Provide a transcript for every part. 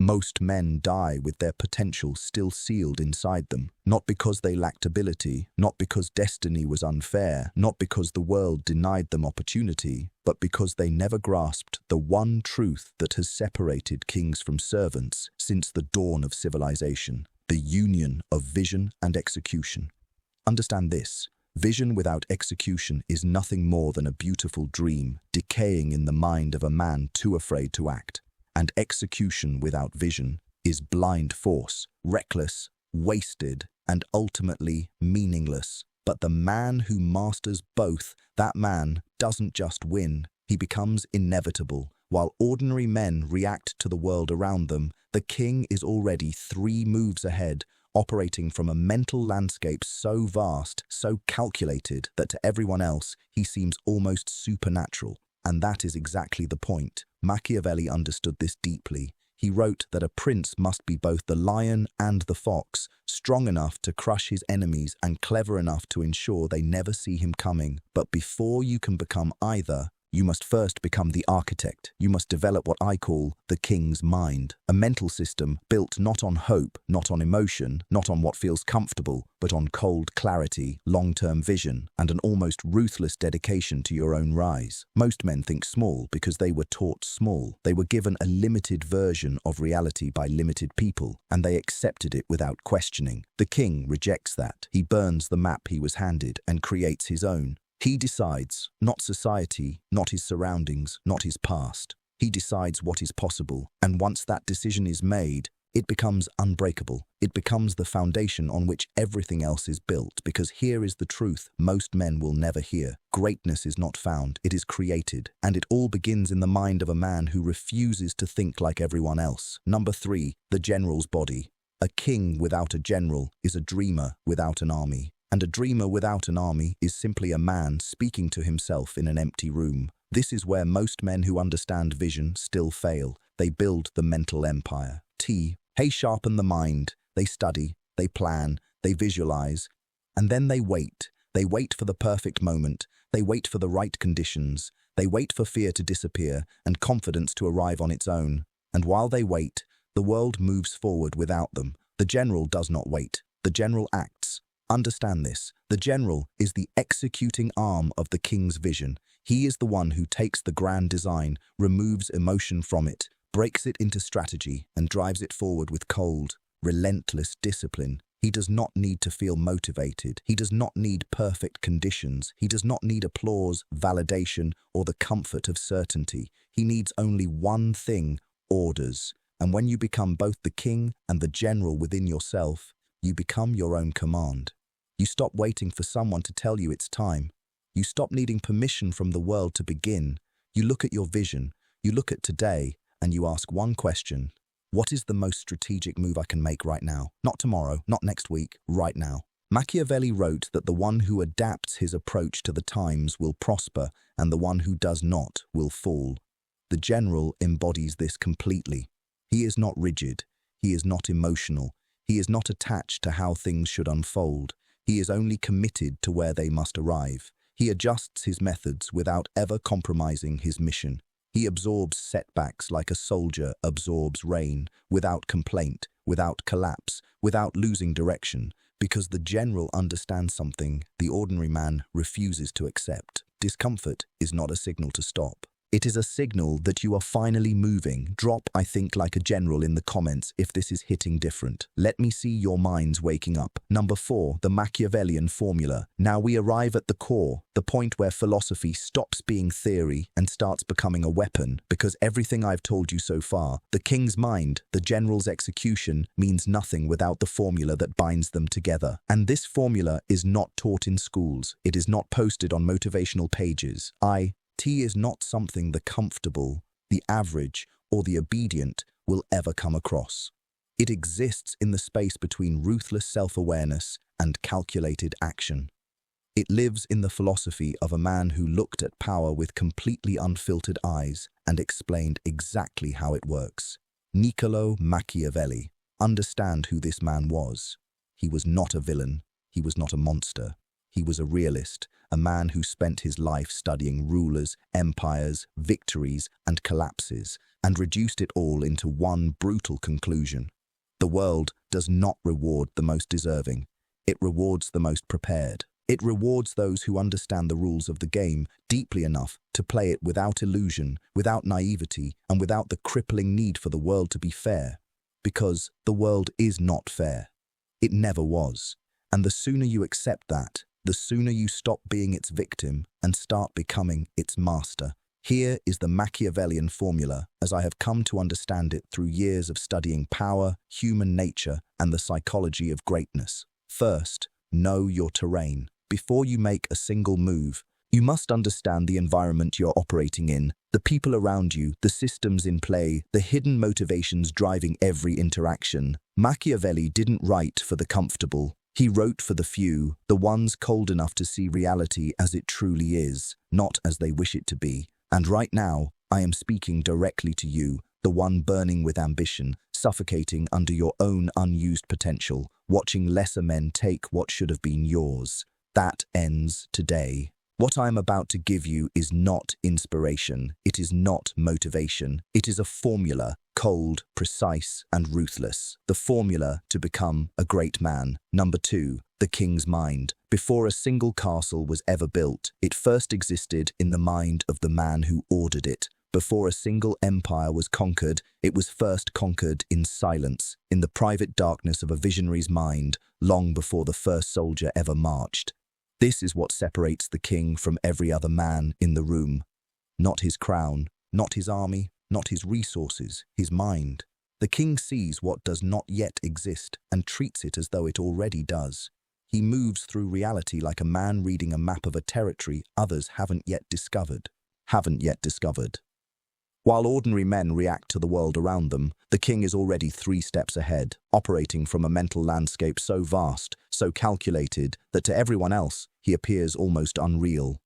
Most men die with their potential still sealed inside them, not because they lacked ability, not because destiny was unfair, not because the world denied them opportunity, but because they never grasped the one truth that has separated kings from servants since the dawn of civilization, the union of vision and execution. Understand this. Vision without execution is nothing more than a beautiful dream decaying in the mind of a man too afraid to act. And execution without vision is blind force, reckless, wasted, and ultimately meaningless. But the man who masters both, that man doesn't just win, he becomes inevitable. While ordinary men react to the world around them, the king is already 3 moves ahead, operating from a mental landscape so vast, so calculated, that to everyone else he seems almost supernatural. And that is exactly the point. Machiavelli understood this deeply. He wrote that a prince must be both the lion and the fox, strong enough to crush his enemies and clever enough to ensure they never see him coming. But before you can become either, you must first become the architect. You must develop what I call the king's mind, a mental system built not on hope, not on emotion, not on what feels comfortable, but on cold clarity, long-term vision, and an almost ruthless dedication to your own rise. Most men think small because they were taught small. They were given a limited version of reality by limited people, and they accepted it without questioning. The king rejects that. He burns the map he was handed and creates his own. He decides, not society, not his surroundings, not his past. He decides what is possible, and once that decision is made, it becomes unbreakable. It becomes the foundation on which everything else is built, because here is the truth most men will never hear. Greatness is not found, it is created, and it all begins in the mind of a man who refuses to think like everyone else. Number 3, the general's body. A king without a general is a dreamer without an army. And a dreamer without an army is simply a man speaking to himself in an empty room. This is where most men who understand vision still fail. They build the mental empire. They sharpen the mind. They study, they plan, they visualize, and then they wait. They wait for the perfect moment. They wait for the right conditions. They wait for fear to disappear and confidence to arrive on its own. And while they wait, the world moves forward without them. The general does not wait. The general acts. Understand this. The general is the executing arm of the king's vision. He is the one who takes the grand design, removes emotion from it, breaks it into strategy, and drives it forward with cold, relentless discipline. He does not need to feel motivated. He does not need perfect conditions. He does not need applause, validation, or the comfort of certainty. He needs only one thing: orders. And when you become both the king and the general within yourself, you become your own command. You stop waiting for someone to tell you it's time. You stop needing permission from the world to begin. You look at your vision, you look at today, and you ask one question: what is the most strategic move I can make right now? Not tomorrow, not next week, right now. Machiavelli wrote that the one who adapts his approach to the times will prosper, and the one who does not will fall. The general embodies this completely. He is not rigid. He is not emotional. He is not attached to how things should unfold. He is only committed to where they must arrive. He adjusts his methods without ever compromising his mission. He absorbs setbacks like a soldier absorbs rain, without complaint, without collapse, without losing direction, because the general understands something the ordinary man refuses to accept. Discomfort is not a signal to stop. It is a signal that you are finally moving. Drop "I think like a general" in the comments if this is hitting different. Let me see your minds waking up. Number 4, the Machiavellian formula. Now we arrive at the core, the point where philosophy stops being theory and starts becoming a weapon, because everything I've told you so far, the king's mind, the general's execution, means nothing without the formula that binds them together. And this formula is not taught in schools. It is not posted on motivational pages. T is not something the comfortable, the average, or the obedient will ever come across. It exists in the space between ruthless self-awareness and calculated action. It lives in the philosophy of a man who looked at power with completely unfiltered eyes and explained exactly how it works. Niccolo Machiavelli. Understand who this man was. He was not a villain. He was not a monster. He was a realist, a man who spent his life studying rulers, empires, victories, and collapses, and reduced it all into one brutal conclusion. The world does not reward the most deserving. It rewards the most prepared. It rewards those who understand the rules of the game deeply enough to play it without illusion, without naivety, and without the crippling need for the world to be fair. Because the world is not fair. It never was. And the sooner you accept that, the sooner you stop being its victim and start becoming its master. Here is the Machiavellian formula, as I have come to understand it through years of studying power, human nature, and the psychology of greatness. First, know your terrain. Before you make a single move, you must understand the environment you're operating in, the people around you, the systems in play, the hidden motivations driving every interaction. Machiavelli didn't write for the comfortable. He wrote for the few, the ones cold enough to see reality as it truly is, not as they wish it to be. And right now, I am speaking directly to you, the one burning with ambition, suffocating under your own unused potential, watching lesser men take what should have been yours. That ends today. What I am about to give you is not inspiration. It is not motivation. It is a formula, cold, precise, and ruthless. The formula to become a great man. Number 2, the king's mind. Before a single castle was ever built, it first existed in the mind of the man who ordered it. Before a single empire was conquered, it was first conquered in silence, in the private darkness of a visionary's mind, long before the first soldier ever marched. This is what separates the king from every other man in the room. Not his crown, not his army, not his resources, his mind. The king sees what does not yet exist and treats it as though it already does. He moves through reality like a man reading a map of a territory others haven't yet discovered. While ordinary men react to the world around them, the king is already 3 steps ahead, operating from a mental landscape so vast, so calculated, that to everyone else, he appears almost unreal.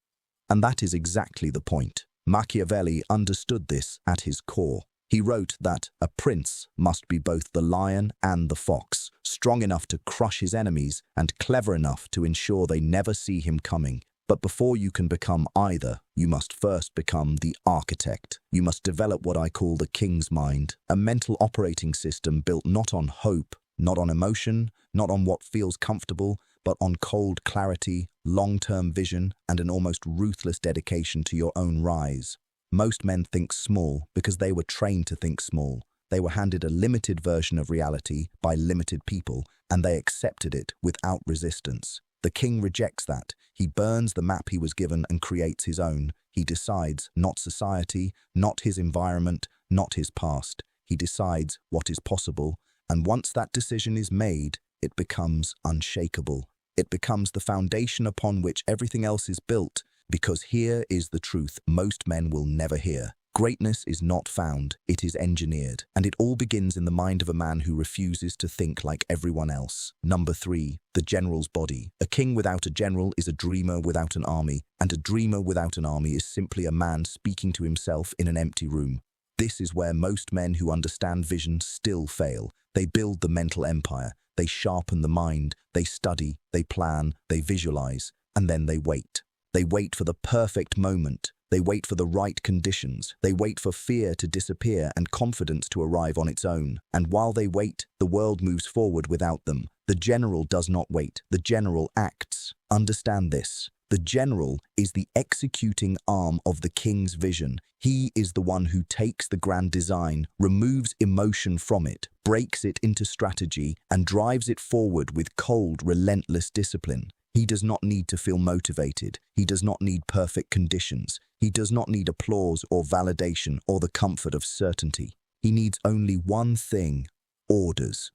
And that is exactly the point. Machiavelli understood this at his core. He wrote that a prince must be both the lion and the fox, strong enough to crush his enemies and clever enough to ensure they never see him coming. But before you can become either, you must first become the architect. You must develop what I call the king's mind, a mental operating system built not on hope, not on emotion, not on what feels comfortable, but on cold clarity, long-term vision, and an almost ruthless dedication to your own rise. Most men think small because they were trained to think small. They were handed a limited version of reality by limited people, and they accepted it without resistance. The king rejects that. He burns the map he was given and creates his own. He decides not society, not his environment, not his past. He decides what is possible, and once that decision is made, it becomes unshakable. It becomes the foundation upon which everything else is built, because here is the truth most men will never hear. Greatness is not found, it is engineered, and it all begins in the mind of a man who refuses to think like everyone else. Number 3, the general's body. A king without a general is a dreamer without an army, and a dreamer without an army is simply a man speaking to himself in an empty room. This is where most men who understand vision still fail. They build the mental empire, they sharpen the mind, they study, they plan, they visualize, and then they wait. They wait for the perfect moment. They wait for the right conditions. They wait for fear to disappear and confidence to arrive on its own. And while they wait, the world moves forward without them. The general does not wait. The general acts. Understand this. The general is the executing arm of the king's vision. He is the one who takes the grand design, removes emotion from it, breaks it into strategy, and drives it forward with cold, relentless discipline. He does not need to feel motivated. He does not need perfect conditions. He does not need applause or validation or the comfort of certainty. He needs only one thing: orders.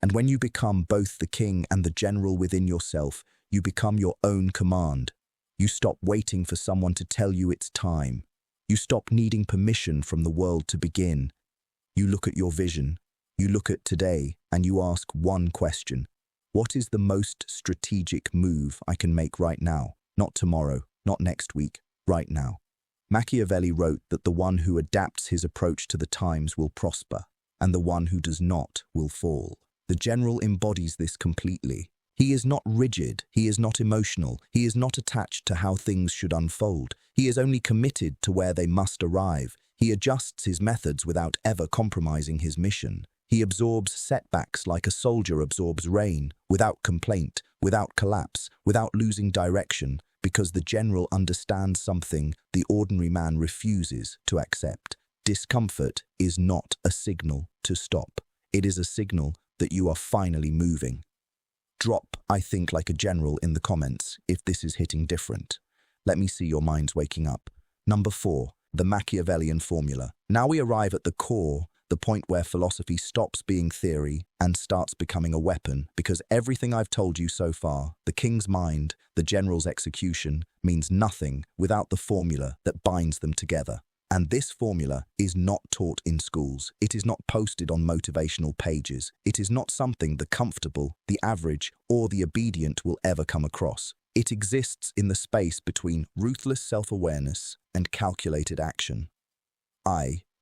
And when you become both the king and the general within yourself, you become your own command. You stop waiting for someone to tell you it's time. You stop needing permission from the world to begin. You look at your vision. You look at today and you ask one question. What is the most strategic move I can make right now? Not tomorrow, not next week, right now. Machiavelli wrote that the one who adapts his approach to the times will prosper, and the one who does not will fall. The general embodies this completely. He is not rigid, he is not emotional, he is not attached to how things should unfold. He is only committed to where they must arrive. He adjusts his methods without ever compromising his mission. He absorbs setbacks like a soldier absorbs rain, without complaint, without collapse, without losing direction, because the general understands something the ordinary man refuses to accept. Discomfort is not a signal to stop. It is a signal that you are finally moving. Drop "I think like a general" in the comments if this is hitting different. Let me see your minds waking up. Number 4. The Machiavellian formula. Now we arrive at the core, the point where philosophy stops being theory and starts becoming a weapon, because everything I've told you so far, the king's mind, the general's execution, means nothing without the formula that binds them together. And this formula is not taught in schools. It is not posted on motivational pages. It is not something the comfortable, the average, or the obedient will ever come across. It exists in the space between ruthless self-awareness and calculated action.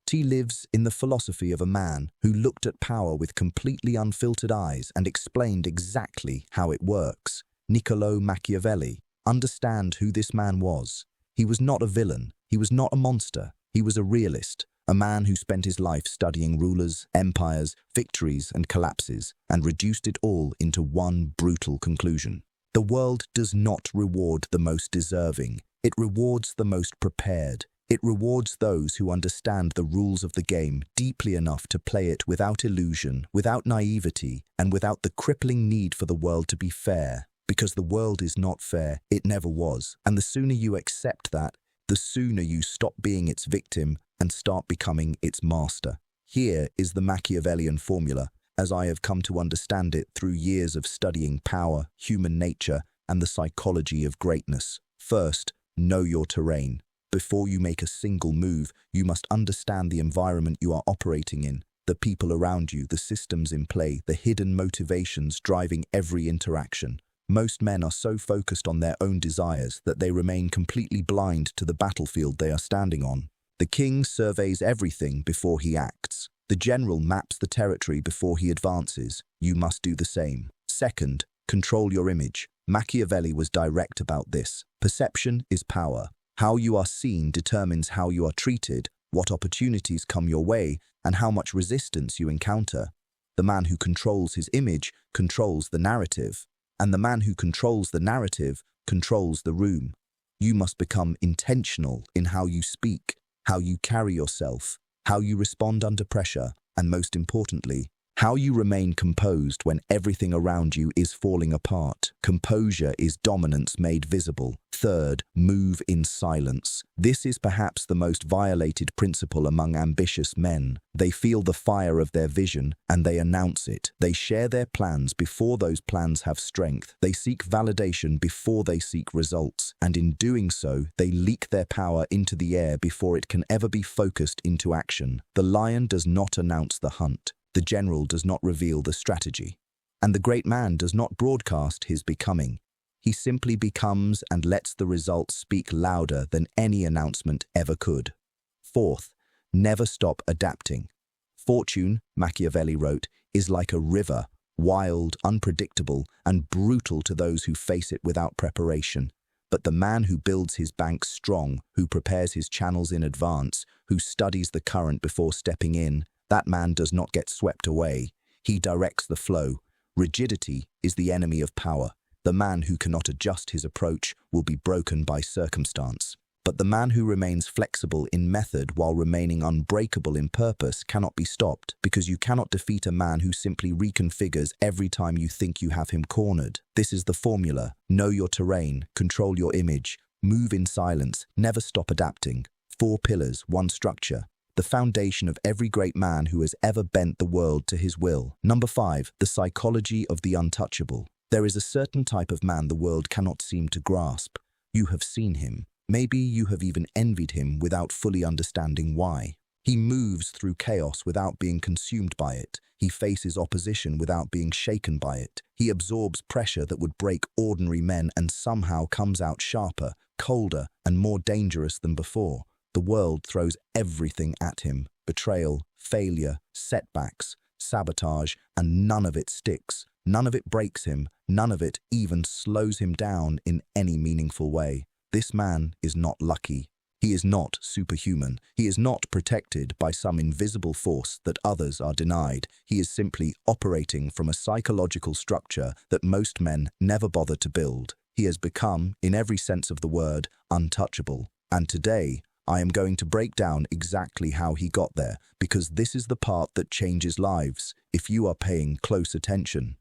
T lives in the philosophy of a man who looked at power with completely unfiltered eyes and explained exactly how it works. Niccolò Machiavelli. Understand who this man was. He was not a villain. He was not a monster. He was a realist, a man who spent his life studying rulers, empires, victories, and collapses, and reduced it all into one brutal conclusion. The world does not reward the most deserving. It rewards the most prepared. It rewards those who understand the rules of the game deeply enough to play it without illusion, without naivety, and without the crippling need for the world to be fair. Because the world is not fair, it never was. And the sooner you accept that, the sooner you stop being its victim and start becoming its master. Here is the Machiavellian formula, as I have come to understand it through years of studying power, human nature, and the psychology of greatness. First, know your terrain. Before you make a single move, you must understand the environment you are operating in, the people around you, the systems in play, the hidden motivations driving every interaction. Most men are so focused on their own desires that they remain completely blind to the battlefield they are standing on. The king surveys everything before he acts. The general maps the territory before he advances. You must do the same. Second, control your image. Machiavelli was direct about this. Perception is power. How you are seen determines how you are treated, what opportunities come your way, and how much resistance you encounter. The man who controls his image controls the narrative. And the man who controls the narrative controls the room. You must become intentional in how you speak, how you carry yourself, how you respond under pressure, and most importantly, how you remain composed when everything around you is falling apart. Composure is dominance made visible. Third, move in silence. This is perhaps the most violated principle among ambitious men. They feel the fire of their vision and they announce it. They share their plans before those plans have strength. They seek validation before they seek results. And in doing so, they leak their power into the air before it can ever be focused into action. The lion does not announce the hunt. The general does not reveal the strategy. And the great man does not broadcast his becoming. He simply becomes and lets the results speak louder than any announcement ever could. Fourth, never stop adapting. Fortune, Machiavelli wrote, is like a river, wild, unpredictable, and brutal to those who face it without preparation. But the man who builds his banks strong, who prepares his channels in advance, who studies the current before stepping in, that man does not get swept away. He directs the flow. Rigidity is the enemy of power. The man who cannot adjust his approach will be broken by circumstance. But the man who remains flexible in method while remaining unbreakable in purpose cannot be stopped, because you cannot defeat a man who simply reconfigures every time you think you have him cornered. This is the formula. Know your terrain, control your image, move in silence, never stop adapting. 4 pillars, 1 structure. The foundation of every great man who has ever bent the world to his will. Number 5, the psychology of the untouchable. There is a certain type of man the world cannot seem to grasp. You have seen him. Maybe you have even envied him without fully understanding why. He moves through chaos without being consumed by it. He faces opposition without being shaken by it. He absorbs pressure that would break ordinary men and somehow comes out sharper, colder, and more dangerous than before. The world throws everything at him: betrayal, failure, setbacks, sabotage, and none of it sticks. None of it breaks him, none of it even slows him down in any meaningful way. This man is not lucky. He is not superhuman. He is not protected by some invisible force that others are denied. He is simply operating from a psychological structure that most men never bother to build. He has become, in every sense of the word, untouchable. And today, I am going to break down exactly how he got there, because this is the part that changes lives, if you are paying close attention.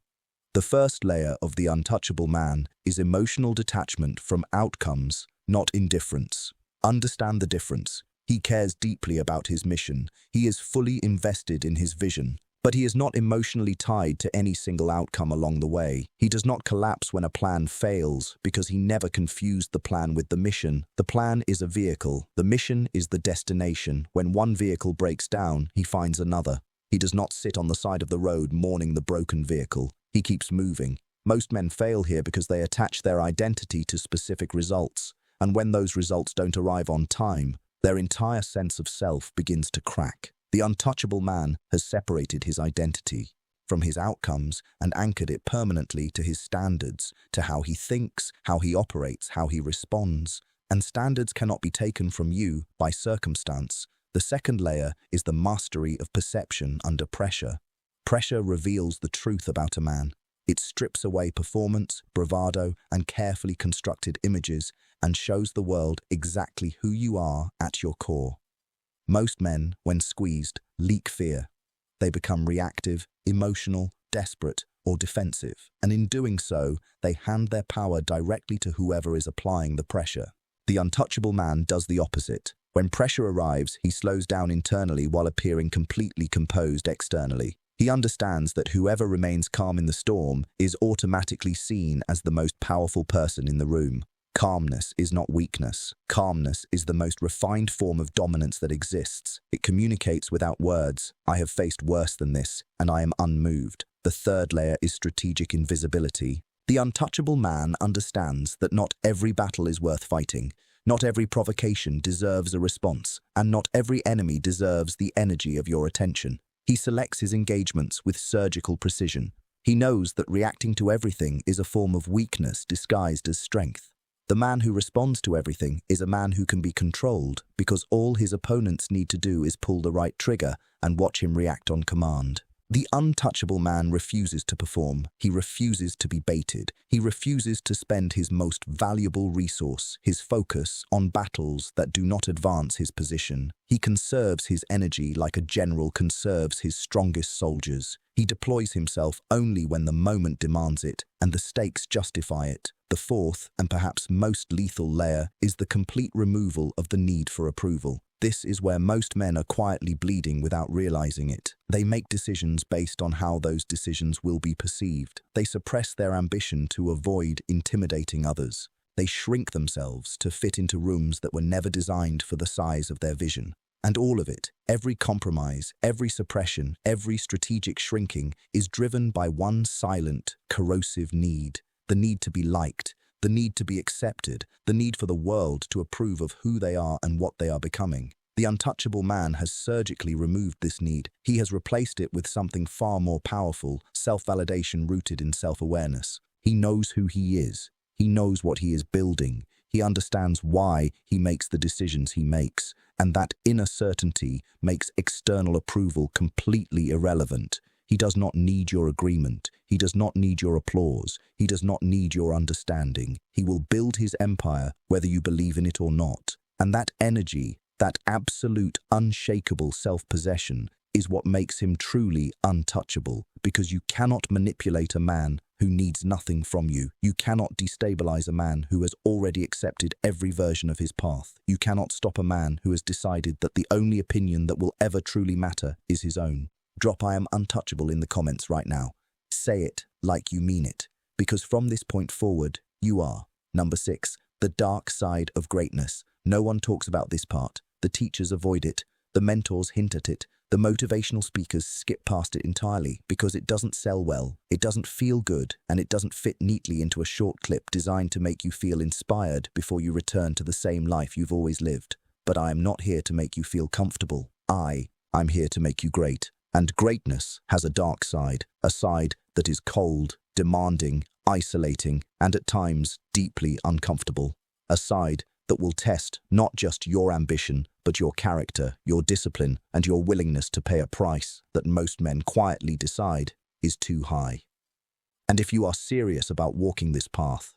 The first layer of the untouchable man is emotional detachment from outcomes, not indifference. Understand the difference. He cares deeply about his mission. He is fully invested in his vision. But he is not emotionally tied to any single outcome along the way. He does not collapse when a plan fails because he never confused the plan with the mission. The plan is a vehicle. The mission is the destination. When one vehicle breaks down, he finds another. He does not sit on the side of the road mourning the broken vehicle. He keeps moving. Most men fail here because they attach their identity to specific results. And when those results don't arrive on time, their entire sense of self begins to crack. The untouchable man has separated his identity from his outcomes and anchored it permanently to his standards, to how he thinks, how he operates, how he responds. And standards cannot be taken from you by circumstance. The second layer is the mastery of perception under pressure. Pressure reveals the truth about a man. It strips away performance, bravado, and carefully constructed images and shows the world exactly who you are at your core. Most men, when squeezed, leak fear. They become reactive, emotional, desperate, or defensive, and in doing so, they hand their power directly to whoever is applying the pressure. The untouchable man does the opposite. When pressure arrives, he slows down internally while appearing completely composed externally. He understands that whoever remains calm in the storm is automatically seen as the most powerful person in the room. Calmness is not weakness. Calmness is the most refined form of dominance that exists. It communicates without words. I have faced worse than this, and I am unmoved. The third layer is strategic invisibility. The untouchable man understands that not every battle is worth fighting. Not every provocation deserves a response, and not every enemy deserves the energy of your attention. He selects his engagements with surgical precision. He knows that reacting to everything is a form of weakness disguised as strength. The man who responds to everything is a man who can be controlled because all his opponents need to do is pull the right trigger and watch him react on command. The untouchable man refuses to perform. He refuses to be baited. He refuses to spend his most valuable resource, his focus, on battles that do not advance his position. He conserves his energy like a general conserves his strongest soldiers. He deploys himself only when the moment demands it and the stakes justify it. The fourth, and perhaps most lethal layer, is the complete removal of the need for approval. This is where most men are quietly bleeding without realizing it. They make decisions based on how those decisions will be perceived. They suppress their ambition to avoid intimidating others. They shrink themselves to fit into rooms that were never designed for the size of their vision. And all of it, every compromise, every suppression, every strategic shrinking, is driven by one silent, corrosive need. The need to be liked, the need to be accepted, the need for the world to approve of who they are and what they are becoming. The untouchable man has surgically removed this need. He has replaced it with something far more powerful, self-validation rooted in self-awareness. He knows who he is. He knows what he is building. He understands why he makes the decisions he makes. And that inner certainty makes external approval completely irrelevant. He does not need your agreement. He does not need your applause. He does not need your understanding. He will build his empire whether you believe in it or not. And that energy, that absolute, unshakable self-possession, is what makes him truly untouchable, because you cannot manipulate a man who needs nothing from you. You cannot destabilize a man who has already accepted every version of his path. You cannot stop a man who has decided that the only opinion that will ever truly matter is his own. Drop "I am untouchable" in the comments right now. Say it like you mean it, because from this point forward, you are. Number 6, the dark side of greatness. No one talks about this part. The teachers avoid it. The mentors hint at it. The motivational speakers skip past it entirely because it doesn't sell well, it doesn't feel good, and it doesn't fit neatly into a short clip designed to make you feel inspired before you return to the same life you've always lived. But I am not here to make you feel comfortable. I'm here to make you great. And greatness has a dark side, a side that is cold, demanding, isolating, and at times deeply uncomfortable. A side that will test not just your ambition, but your character, your discipline, and your willingness to pay a price that most men quietly decide is too high. And if you are serious about walking this path,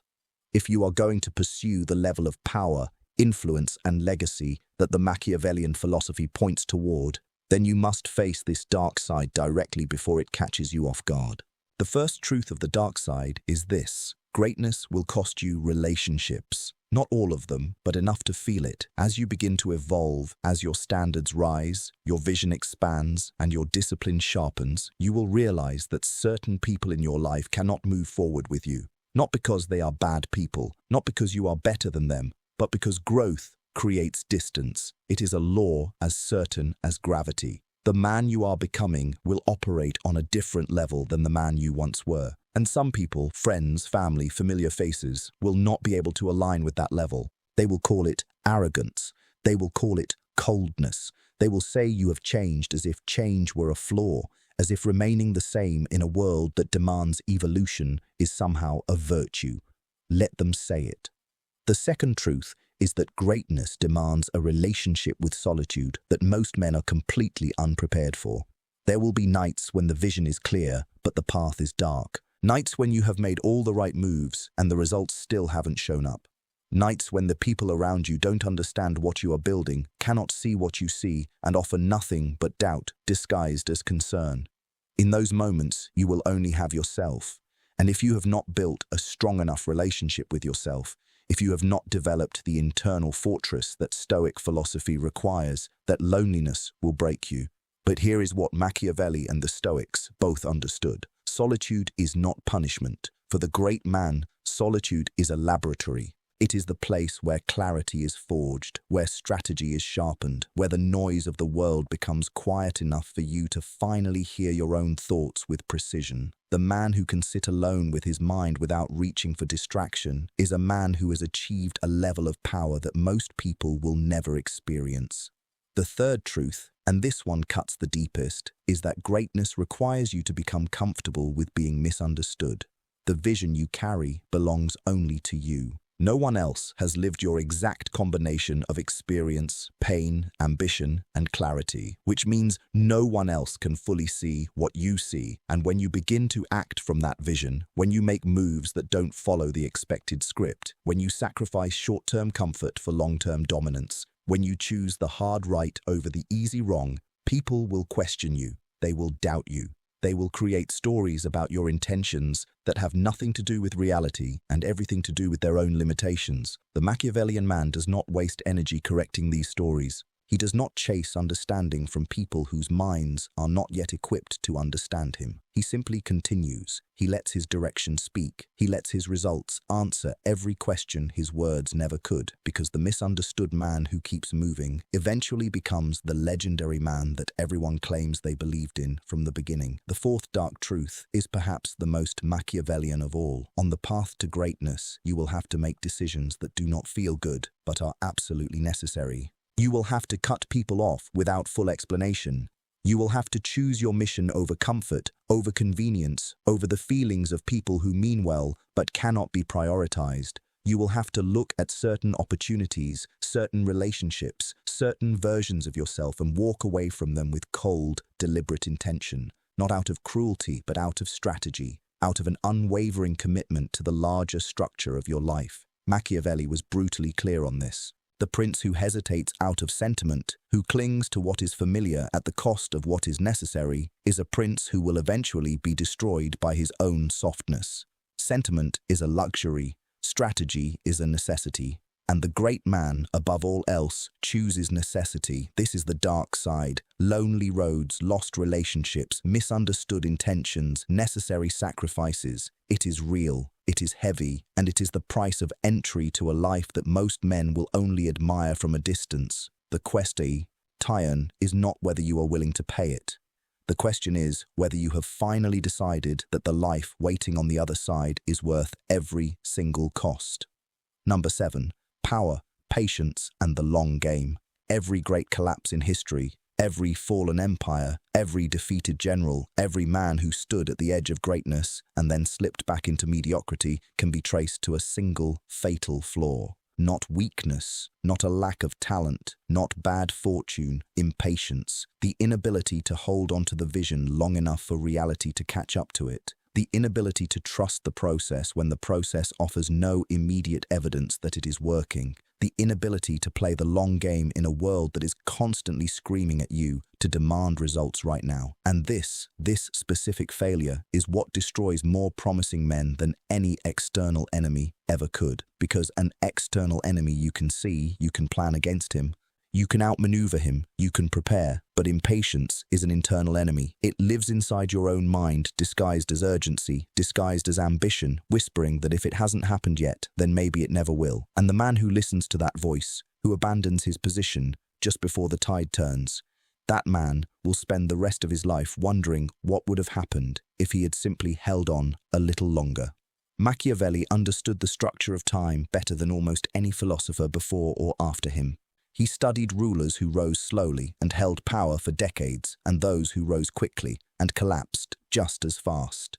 if you are going to pursue the level of power, influence, and legacy that the Machiavellian philosophy points toward, then you must face this dark side directly before it catches you off guard. The first truth of the dark side is this: greatness will cost you relationships. Not all of them, but enough to feel it. As you begin to evolve, as your standards rise, your vision expands, and your discipline sharpens, you will realize that certain people in your life cannot move forward with you. Not because they are bad people, not because you are better than them, but because growth creates distance. It is a law as certain as gravity. The man you are becoming will operate on a different level than the man you once were. And some people, friends, family, familiar faces, will not be able to align with that level. They will call it arrogance. They will call it coldness. They will say you have changed as if change were a flaw, as if remaining the same in a world that demands evolution is somehow a virtue. Let them say it. The second truth is that greatness demands a relationship with solitude that most men are completely unprepared for. There will be nights when the vision is clear, but the path is dark. Nights when you have made all the right moves and the results still haven't shown up. Nights when the people around you don't understand what you are building, cannot see what you see, and offer nothing but doubt disguised as concern. In those moments, you will only have yourself. And if you have not built a strong enough relationship with yourself, if you have not developed the internal fortress that Stoic philosophy requires, that loneliness will break you. But here is what Machiavelli and the Stoics both understood. Solitude is not punishment. For the great man, solitude is a laboratory. It is the place where clarity is forged, where strategy is sharpened, where the noise of the world becomes quiet enough for you to finally hear your own thoughts with precision. The man who can sit alone with his mind without reaching for distraction is a man who has achieved a level of power that most people will never experience. The third truth, and this one cuts the deepest, is that greatness requires you to become comfortable with being misunderstood. The vision you carry belongs only to you. No one else has lived your exact combination of experience, pain, ambition, and clarity, which means no one else can fully see what you see. And when you begin to act from that vision, when you make moves that don't follow the expected script, when you sacrifice short-term comfort for long-term dominance, when you choose the hard right over the easy wrong, people will question you. They will doubt you. They will create stories about your intentions that have nothing to do with reality and everything to do with their own limitations. The Machiavellian man does not waste energy correcting these stories. He does not chase understanding from people whose minds are not yet equipped to understand him. He simply continues. He lets his direction speak. He lets his results answer every question his words never could, because the misunderstood man who keeps moving eventually becomes the legendary man that everyone claims they believed in from the beginning. The fourth dark truth is perhaps the most Machiavellian of all. On the path to greatness, you will have to make decisions that do not feel good, but are absolutely necessary. You will have to cut people off without full explanation. You will have to choose your mission over comfort, over convenience, over the feelings of people who mean well but cannot be prioritized. You will have to look at certain opportunities, certain relationships, certain versions of yourself and walk away from them with cold, deliberate intention, not out of cruelty but out of strategy, out of an unwavering commitment to the larger structure of your life. Machiavelli was brutally clear on this. The prince who hesitates out of sentiment, who clings to what is familiar at the cost of what is necessary, is a prince who will eventually be destroyed by his own softness. Sentiment is a luxury, strategy is a necessity, and the great man, above all else, chooses necessity. This is the dark side. Lonely roads, lost relationships, misunderstood intentions, necessary sacrifices. It is real. It is heavy, and it is the price of entry to a life that most men will only admire from a distance. The question, Tyon, is not whether you are willing to pay it. The question is whether you have finally decided that the life waiting on the other side is worth every single cost. Number 7. Power, patience, and the long game. Every great collapse in history, every fallen empire, every defeated general, every man who stood at the edge of greatness and then slipped back into mediocrity can be traced to a single fatal flaw. Not weakness, not a lack of talent, not bad fortune, impatience, the inability to hold onto the vision long enough for reality to catch up to it, the inability to trust the process when the process offers no immediate evidence that it is working, the inability to play the long game in a world that is constantly screaming at you to demand results right now. And this specific failure is what destroys more promising men than any external enemy ever could. Because an external enemy you can see, you can plan against him, you can outmaneuver him, you can prepare, but impatience is an internal enemy. It lives inside your own mind, disguised as urgency, disguised as ambition, whispering that if it hasn't happened yet, then maybe it never will. And the man who listens to that voice, who abandons his position just before the tide turns, that man will spend the rest of his life wondering what would have happened if he had simply held on a little longer. Machiavelli understood the structure of time better than almost any philosopher before or after him. He studied rulers who rose slowly and held power for decades, and those who rose quickly and collapsed just as fast.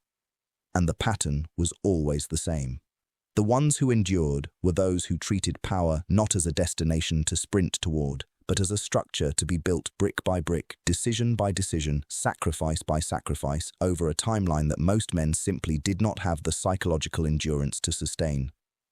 And the pattern was always the same. The ones who endured were those who treated power not as a destination to sprint toward, but as a structure to be built brick by brick, decision by decision, sacrifice by sacrifice, over a timeline that most men simply did not have the psychological endurance to sustain.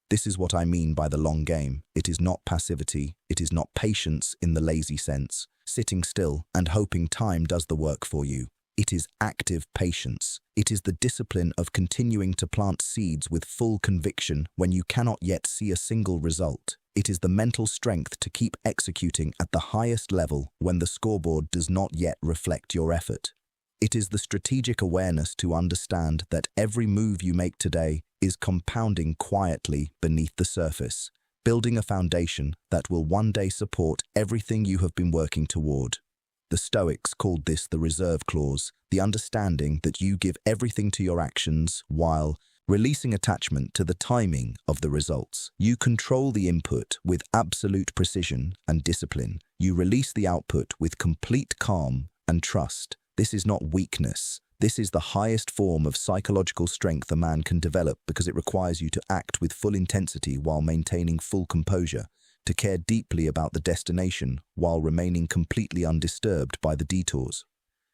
This is what I mean by the long game. It is not passivity. It is not patience in the lazy sense, sitting still and hoping time does the work for you. It is active patience. It is the discipline of continuing to plant seeds with full conviction when you cannot yet see a single result. It is the mental strength to keep executing at the highest level when the scoreboard does not yet reflect your effort. It is the strategic awareness to understand that every move you make today is compounding quietly beneath the surface, building a foundation that will one day support everything you have been working toward. The Stoics called this the reserve clause, the understanding that you give everything to your actions while releasing attachment to the timing of the results. You control the input with absolute precision and discipline. You release the output with complete calm and trust. This is not weakness. This is the highest form of psychological strength a man can develop because it requires you to act with full intensity while maintaining full composure, to care deeply about the destination while remaining completely undisturbed by the detours.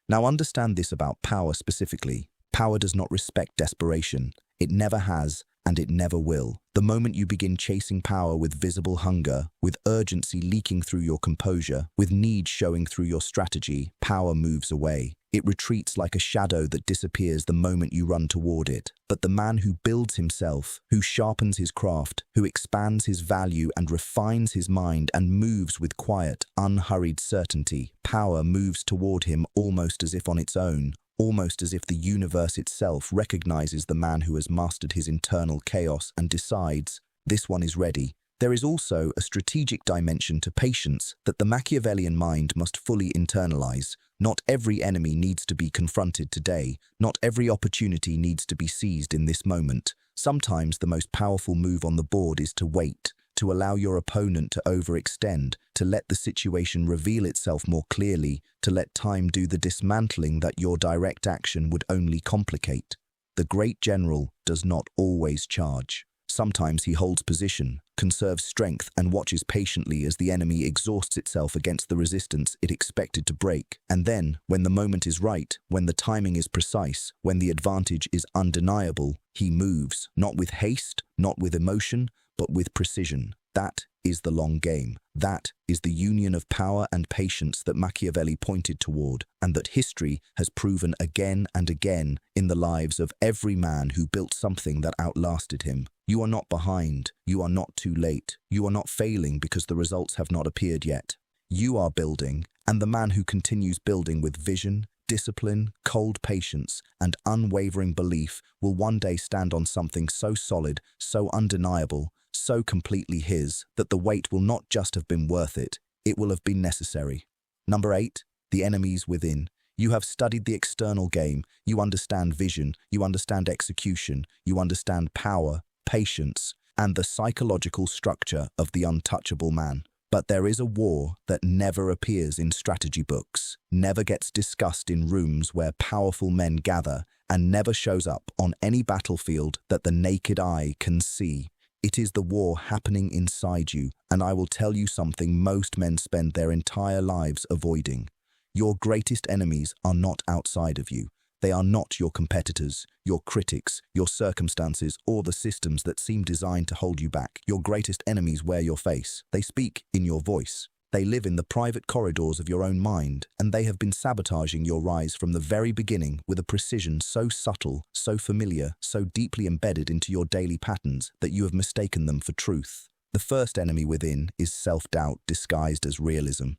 Now understand this about power specifically. Power does not respect desperation. It never has, and it never will. The moment you begin chasing power with visible hunger, with urgency leaking through your composure, with need showing through your strategy, power moves away. It retreats like a shadow that disappears the moment you run toward it. But the man who builds himself, who sharpens his craft, who expands his value and refines his mind and moves with quiet, unhurried certainty, power moves toward him almost as if on its own, almost as if the universe itself recognizes the man who has mastered his internal chaos and decides, this one is ready. There is also a strategic dimension to patience that the Machiavellian mind must fully internalize. Not every enemy needs to be confronted today. Not every opportunity needs to be seized in this moment. Sometimes the most powerful move on the board is to wait, to allow your opponent to overextend, to let the situation reveal itself more clearly, to let time do the dismantling that your direct action would only complicate. The great general does not always charge. Sometimes he holds position, conserves strength, and watches patiently as the enemy exhausts itself against the resistance it expected to break. And then, when the moment is right, when the timing is precise, when the advantage is undeniable, he moves, not with haste, not with emotion, but with precision. That is the long game. That is the union of power and patience that Machiavelli pointed toward, and that history has proven again and again in the lives of every man who built something that outlasted him. You are not behind. You are not too late. You are not failing because the results have not appeared yet. You are building, and the man who continues building with vision, discipline, cold patience, and unwavering belief will one day stand on something so solid, so undeniable, so completely his, that the wait will not just have been worth it, it will have been necessary. Number 8, the enemies within. You have studied the external game, you understand vision, you understand execution, you understand power, patience, and the psychological structure of the untouchable man. But there is a war that never appears in strategy books, never gets discussed in rooms where powerful men gather, and never shows up on any battlefield that the naked eye can see. It is the war happening inside you, and I will tell you something most men spend their entire lives avoiding. Your greatest enemies are not outside of you. They are not your competitors, your critics, your circumstances, or the systems that seem designed to hold you back. Your greatest enemies wear your face. They speak in your voice. They live in the private corridors of your own mind, and they have been sabotaging your rise from the very beginning with a precision so subtle, so familiar, so deeply embedded into your daily patterns that you have mistaken them for truth. The first enemy within is self-doubt disguised as realism.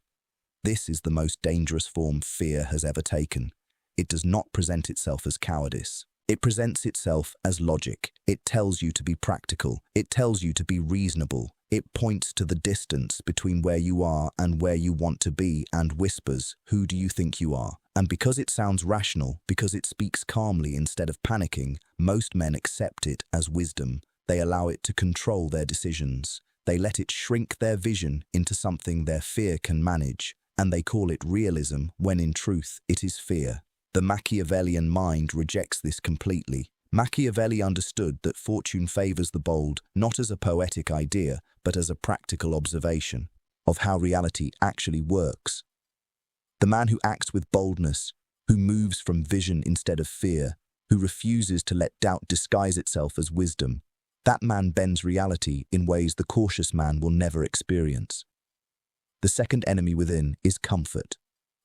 This is the most dangerous form fear has ever taken. It does not present itself as cowardice. It presents itself as logic. It tells you to be practical. It tells you to be reasonable. It points to the distance between where you are and where you want to be and whispers, "Who do you think you are?" And because it sounds rational, because it speaks calmly instead of panicking, most men accept it as wisdom. They allow it to control their decisions. They let it shrink their vision into something their fear can manage, and they call it realism when in truth it is fear. The Machiavellian mind rejects this completely. Machiavelli understood that fortune favors the bold not as a poetic idea, but as a practical observation of how reality actually works. The man who acts with boldness, who moves from vision instead of fear, who refuses to let doubt disguise itself as wisdom, that man bends reality in ways the cautious man will never experience. The second enemy within is comfort.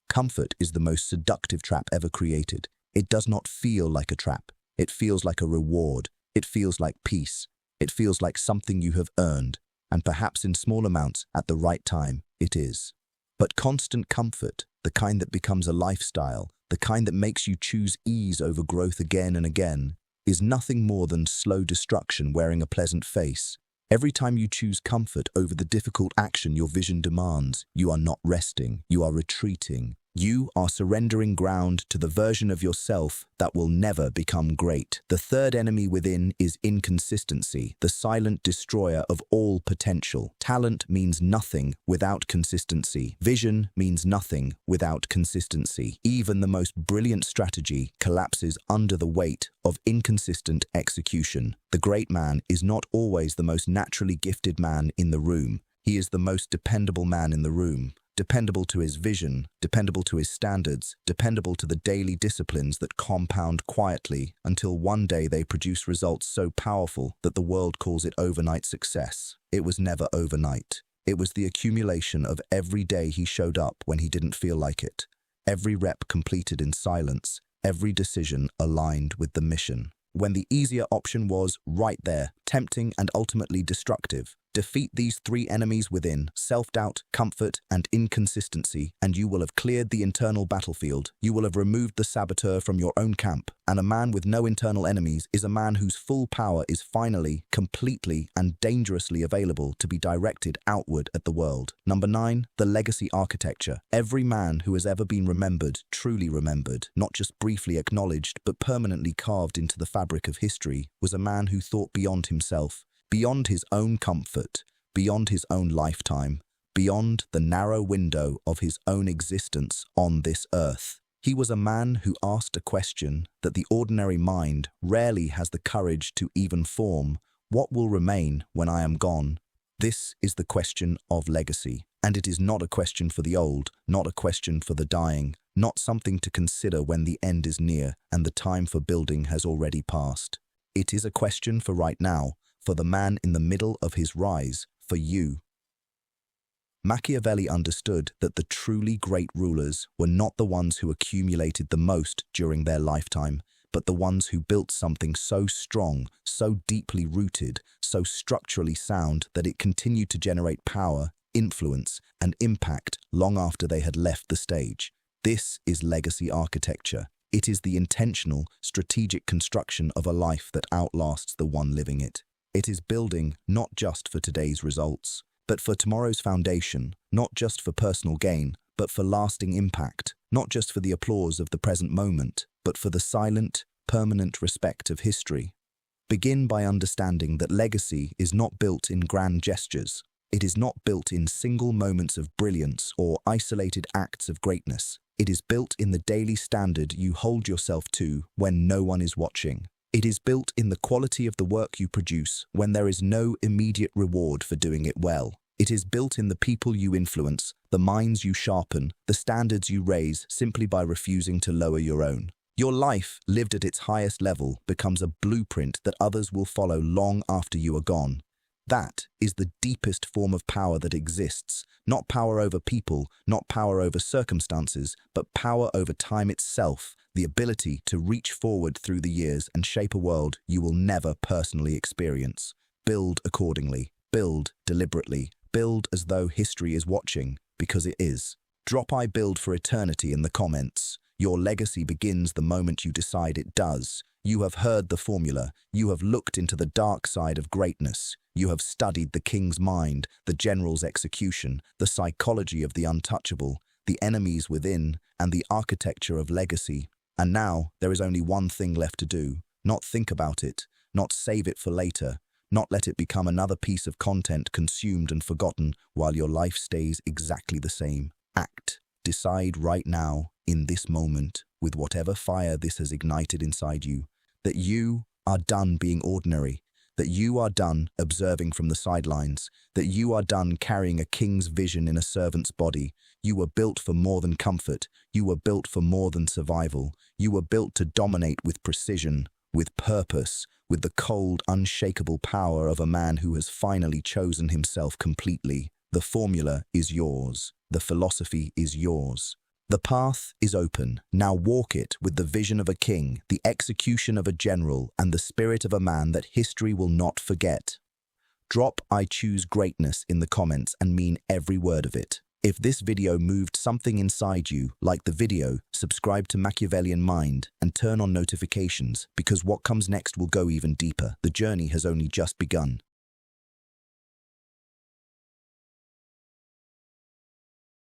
Comfort is the most seductive trap ever created. It does not feel like a trap. It feels like a reward. It feels like peace. It feels like something you have earned, and perhaps in small amounts at the right time, it is. But constant comfort, the kind that becomes a lifestyle, the kind that makes you choose ease over growth again and again, is nothing more than slow destruction wearing a pleasant face. Every time you choose comfort over the difficult action your vision demands, you are not resting, you are retreating. You are surrendering ground to the version of yourself that will never become great. The third enemy within is inconsistency, the silent destroyer of all potential. Talent means nothing without consistency. Vision means nothing without consistency. Even the most brilliant strategy collapses under the weight of inconsistent execution. The great man is not always the most naturally gifted man in the room. He is the most dependable man in the room. Dependable to his vision, dependable to his standards, dependable to the daily disciplines that compound quietly until one day they produce results so powerful that the world calls it overnight success. It was never overnight. It was the accumulation of every day he showed up when he didn't feel like it, every rep completed in silence, every decision aligned with the mission. When the easier option was right there, tempting and ultimately destructive. Defeat these three enemies within, self-doubt, comfort, and inconsistency, and you will have cleared the internal battlefield. You will have removed the saboteur from your own camp. And a man with no internal enemies is a man whose full power is finally, completely, and dangerously available to be directed outward at the world. Number 9, the legacy architecture. Every man who has ever been remembered, truly remembered, not just briefly acknowledged, but permanently carved into the fabric of history, was a man who thought beyond himself, beyond his own comfort, beyond his own lifetime, beyond the narrow window of his own existence on this earth. He was a man who asked a question that the ordinary mind rarely has the courage to even form. What will remain when I am gone? This is the question of legacy, and it is not a question for the old, not a question for the dying, not something to consider when the end is near and the time for building has already passed. It is a question for right now, for the man in the middle of his rise, for you. Machiavelli understood that the truly great rulers were not the ones who accumulated the most during their lifetime, but the ones who built something so strong, so deeply rooted, so structurally sound that it continued to generate power, influence, and impact long after they had left the stage. This is legacy architecture. It is the intentional, strategic construction of a life that outlasts the one living it. It is building not just for today's results, but for tomorrow's foundation, not just for personal gain, but for lasting impact, not just for the applause of the present moment, but for the silent, permanent respect of history. Begin by understanding that legacy is not built in grand gestures. It is not built in single moments of brilliance or isolated acts of greatness. It is built in the daily standard you hold yourself to when no one is watching. It is built in the quality of the work you produce when there is no immediate reward for doing it well. It is built in the people you influence, the minds you sharpen, the standards you raise simply by refusing to lower your own. Your life, lived at its highest level, becomes a blueprint that others will follow long after you are gone. That is the deepest form of power that exists, not power over people, not power over circumstances, but power over time itself, the ability to reach forward through the years and shape a world you will never personally experience. Build accordingly, build deliberately, build as though history is watching, because it is. Drop "I build for eternity" in the comments. Your legacy begins the moment you decide it does. You have heard the formula. You have looked into the dark side of greatness. You have studied the king's mind, the general's execution, the psychology of the untouchable, the enemies within, and the architecture of legacy. And now there is only one thing left to do. Not think about it, not save it for later, not let it become another piece of content consumed and forgotten while your life stays exactly the same. Act. Decide right now, in this moment, with whatever fire this has ignited inside you, that you are done being ordinary, that you are done observing from the sidelines, that you are done carrying a king's vision in a servant's body. You were built for more than comfort. You were built for more than survival. You were built to dominate with precision, with purpose, with the cold, unshakable power of a man who has finally chosen himself completely. The formula is yours. The philosophy is yours. The path is open. Now walk it with the vision of a king, the execution of a general, and the spirit of a man that history will not forget. Drop "I choose greatness" in the comments and mean every word of it. If this video moved something inside you, like the video, subscribe to Machiavellian Mind and turn on notifications, because what comes next will go even deeper. The journey has only just begun.